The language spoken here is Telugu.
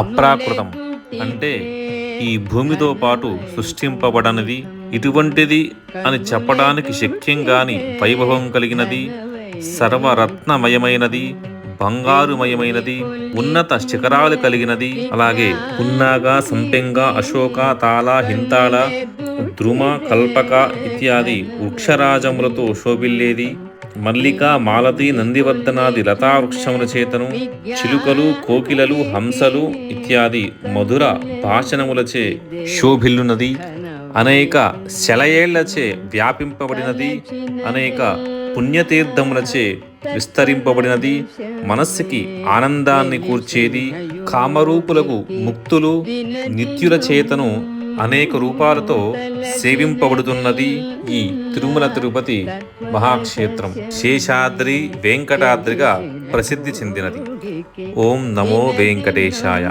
అప్రాకృతం అంటే ఈ భూమితో పాటు సృష్టింపబడనిది, ఇటువంటిది అని చెప్పడానికి శక్యం గాని వైభవం కలిగినది, సర్వరత్నమయమైనది, బంగారుమయమైనది, ఉన్నత శిఖరాలు కలిగినది, అలాగే పున్నాగ, సంపెంగ, అశోక, తాళ, హింతాళ, ద్రుమ, కల్పక ఇత్యాది వృక్షరాజములతో శోభిల్లేది, మల్లిక, మాలతి, నందివర్ధనాది లతావృక్షముల చేతను, చిలుకలు, కోకిలలు, హంసలు ఇత్యాది మధుర భాషణములచే శోభిల్లునది, అనేక శలయేళ్లచే వ్యాపింపబడినది, అనేక పుణ్యతీర్థములచే విస్తరింపబడినది, మనస్సుకి ఆనందాన్ని కూర్చేది, కామరూపులకు ముక్తులు, నిత్యుల చేతను అనేక రూపాలతో సేవింపబడుతున్నది ఈ తిరుమల తిరుపతి మహాక్షేత్రం. శేషాద్రి వెంకటాద్రిగా ప్రసిద్ధి చెందినది. ఓం నమో వెంకటేశాయ.